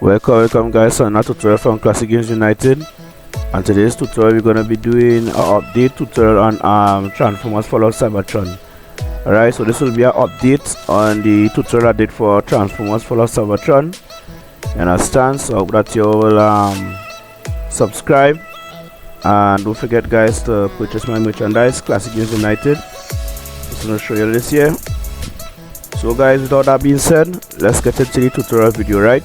Welcome guys to another tutorial from Classic Games United. And today's tutorial we're gonna be doing an update tutorial on Transformers Fallout Cybertron. Alright, so this will be an update on the tutorial I did for Transformers Fallout Cybertron. You understand? So I hope that you will subscribe, and don't forget guys to purchase my merchandise, Classic Games United. Just gonna show you this here. So guys, without that being said, let's get into the tutorial video, right?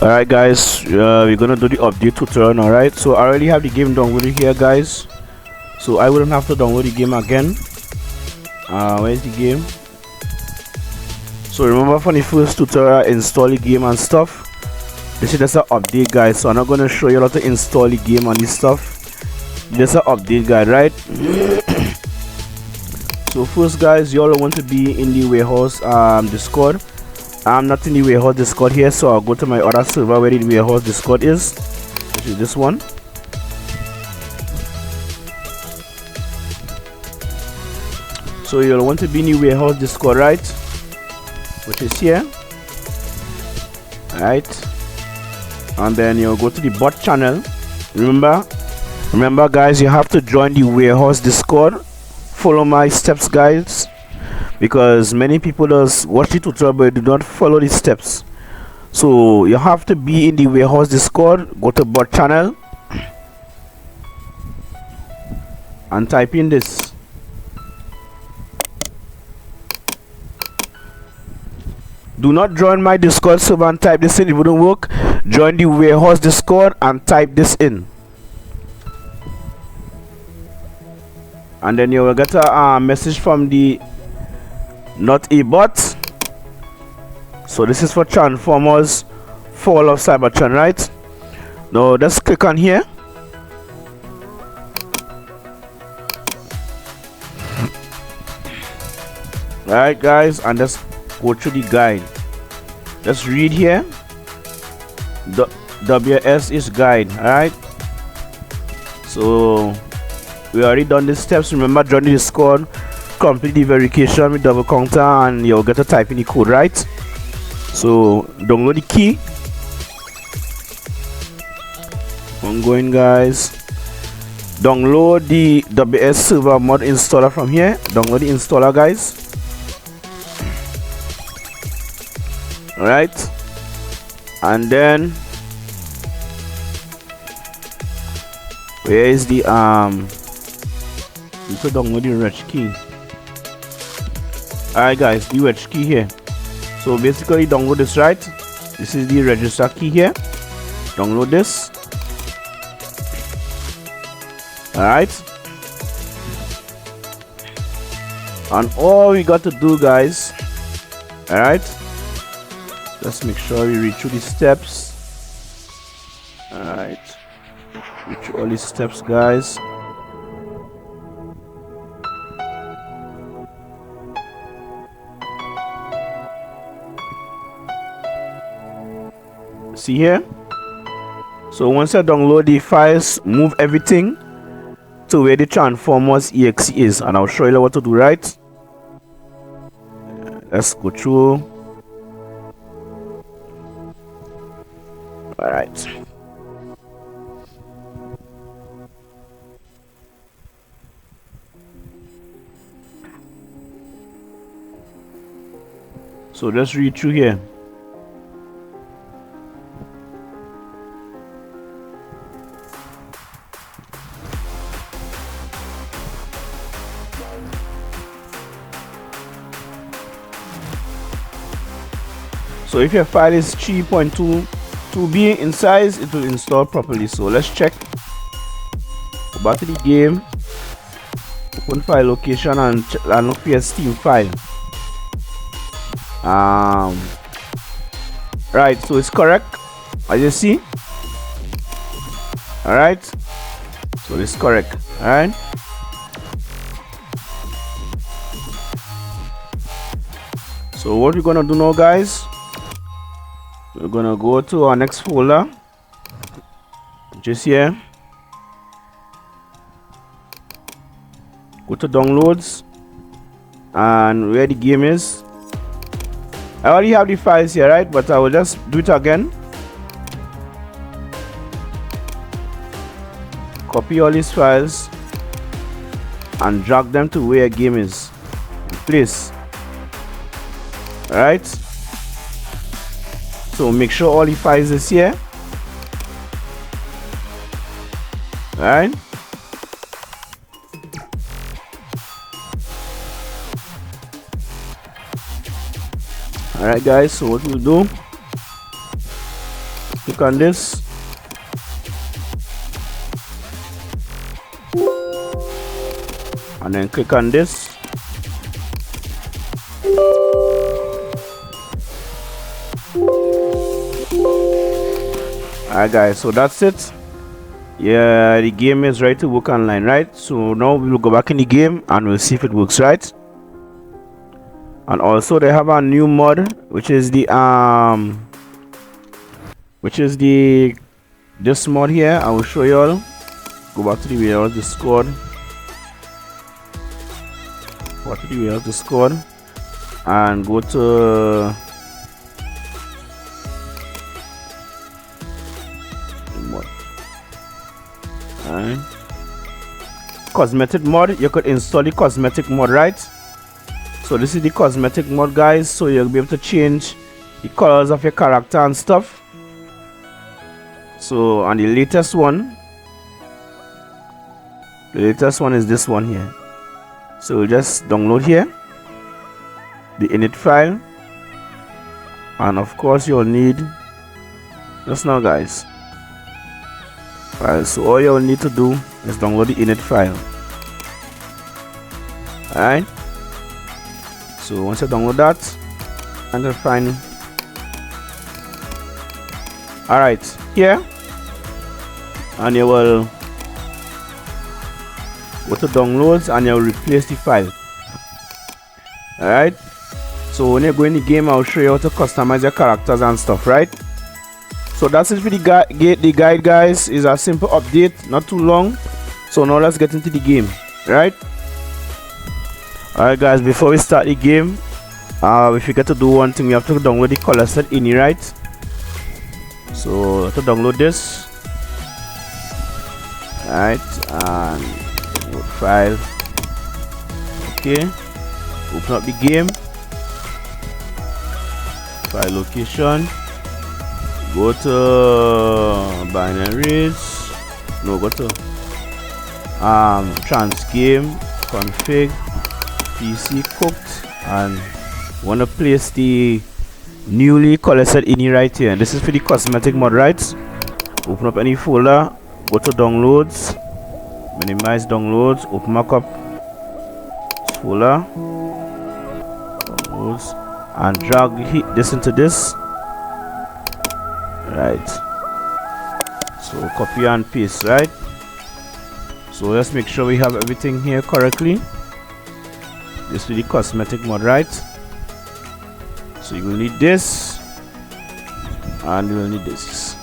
Alright guys, we're gonna do the update tutorial. Alright, so I already have the game downloaded here guys, so I wouldn't have to download the game again. Where's the game? So remember from the first tutorial, install the game and stuff. This is just an update guys, so I'm not gonna show you how to install the game and this stuff. Just an update guide, right? So first guys, you all want to be in the warehouse Discord. I'm not in the warehouse Discord here, so I'll go to my other server where the warehouse Discord is, which is this one. So you'll want to be in the warehouse Discord, right? Which is here. Alright. And then you'll go to the bot channel. Remember guys, you have to join the warehouse Discord. Follow my steps guys, because many people does watch the tutorial but do not follow the steps. So you have to be in the warehouse Discord. Go to bot channel and type in this. Do not join my Discord server and type this in, it wouldn't work. Join the warehouse Discord and type this in, and then you will get a message from the not a bot. So this is for Transformers Fall of Cybertron, right? Now let's click on here. Alright guys, and let's go through the guide. Let's read here. The WS is guide. Alright, so we already done the steps. Remember, join the Discord, complete the verification with double counter, and you'll get to type in the code, right? So download the key. Ongoing guys, download the WS server mod installer from here. Download the installer guys. Alright, and then where is the you could download the reg key. Alright guys, the reg key here. So basically download this, right? This is the register key here. Download this. Alright, and all we got to do guys, alright, let's make sure we read through the steps. Alright, read through all these steps guys. See here? So once I download the files, move everything to where the Transformers exe is, and I'll show you what to do, right? Let's go through. Alright. So let's read through here. So if your file is 3.22 in size, it will install properly. So let's check. Go back to the game, open file location, and look for your Steam file. Right, so it's correct, as you see. All right, so it's correct. All right. So what we're gonna do now, guys, we're gonna go to our next folder, just here. Go to downloads, and where the game is. I already have the files here, right? But I will just do it again. Copy all these files and drag them to where your game is. Place. Alright. So make sure all the files is here. Alright. Alright guys, so what we'll do, click on this, and then click on this, alright guys, so that's it. Yeah, the game is ready to work online, right? So now we will go back in the game and we'll see if it works, right? And also they have a new mod, which is the this mod here. I will show you all. Go back to the warehouse Discord. Go to the warehouse Discord and go to mod. Alright. Cosmetic mod. You could install the cosmetic mod, right? So this is the cosmetic mod, guys, so you'll be able to change the colors of your character and stuff. So on the latest one is this one here. So we'll just download here the init file, and of course you'll need just now, guys. Alright, so all you'll need to do is download the init file. Alright. So once you download that, and then find alright here, and you will go to downloads and you'll replace the file. Alright, so when you go in the game, I'll show you how to customize your characters and stuff, right? So that's it for the guide, guys. Is a simple update, not too long. So now let's get into the game, right? Alright guys, before we start the game, we forget to do one thing. We have to download the color set ini, right? So to download this, right, and download file. Okay, open up the game, file location, go to binaries, no, go to trans game config PC cooked, and want to place the newly collected ini right here. And this is for the cosmetic mod, right? Open up any folder, go to downloads, minimize downloads, open back up folder, downloads, and drag this into this, right? So copy and paste, right? So let's make sure we have everything here correctly. This is the cosmetic mod, right? So you will need this, and you will need this.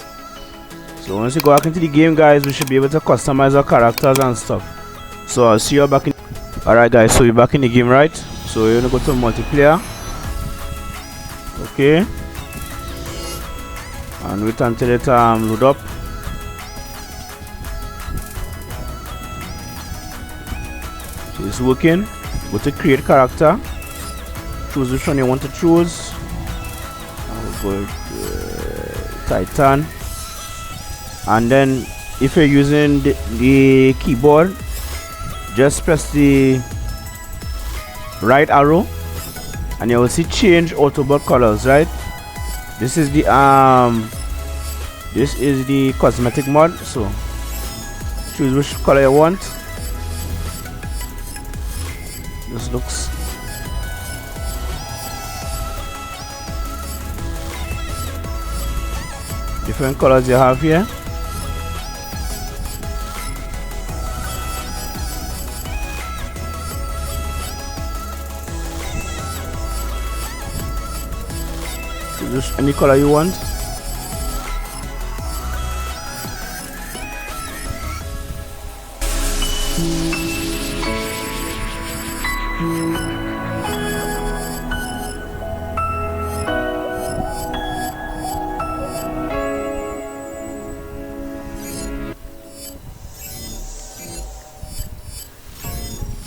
So once you go back into the game, guys, we should be able to customize our characters and stuff. So I'll see you back in. Alright guys, so we're back in the game, right? So you're gonna go to multiplayer. Okay, and wait until it load up. So it's working. Go to create character, choose which one you want to choose. I'll go with Titan, and then if you're using the keyboard, just press the right arrow and you will see change auto colors, right? This is the cosmetic mod, so choose which color you want. This looks different colors you have here. Just any color you want.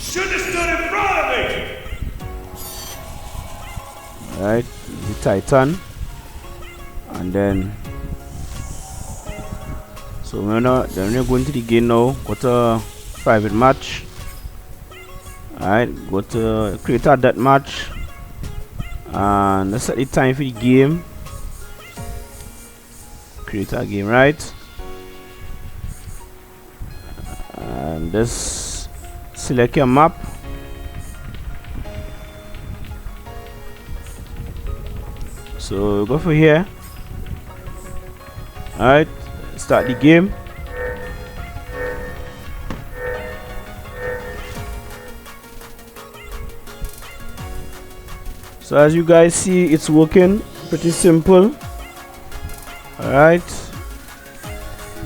Should have stood in front of me. Alright, the Titan. And then so we're going to the game now. Go to private match. Alright, go to create a death match, and let's set the time for the game. Create a game, right? And this, select your map. So go for here. Alright, start the game. So as you guys see, it's working. Pretty simple. Alright,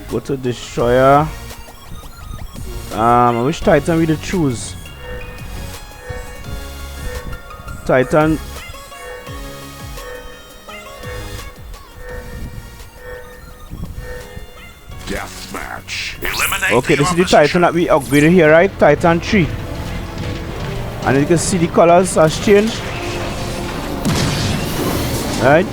go to destroyer. Which Titan we to choose? Titan. Deathmatch. Eliminate. Okay, this is the Titan that we upgraded here, right? Titan 3. And you can see the colors has changed. Right?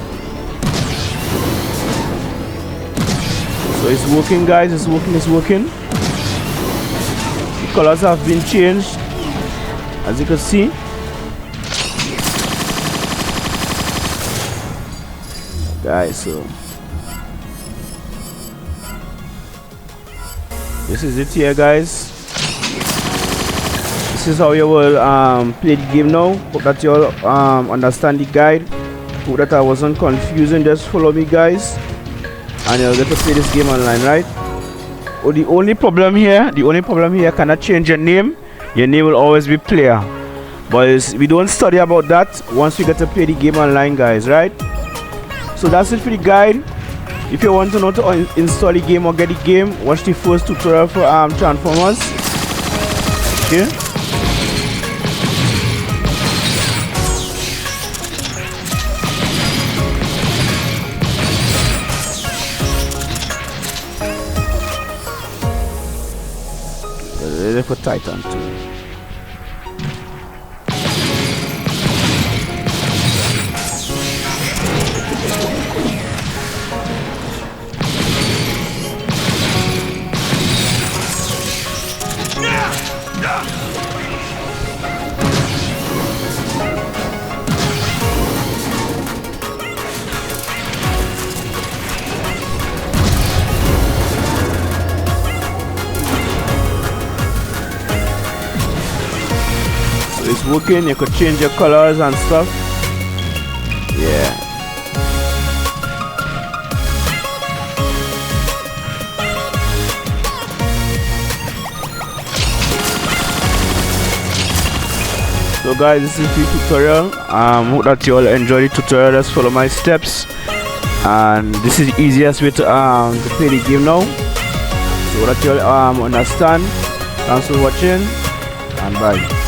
So it's working, guys. It's working. The colors have been changed, as you can see. Guys, so this is it here, guys. This is how you will play the game now. Hope that you all understand the guide. Hope that I wasn't confusing. Just follow me, guys, and you'll get to play this game online, right? Oh, the only problem here, cannot change your name. Your name will always be player, but we don't study about that once we get to play the game online, guys, right? So that's it for the guide. If you want to know to install the game or get the game, watch the first tutorial for Transformers. Okay. Ready for Titan 2. It's working. You could change your colors and stuff. Yeah. So guys, this is the tutorial. Hope that you all enjoy the tutorial. Just follow my steps, and this is the easiest way to play the game now, so that you all understand. Thanks for watching, and bye.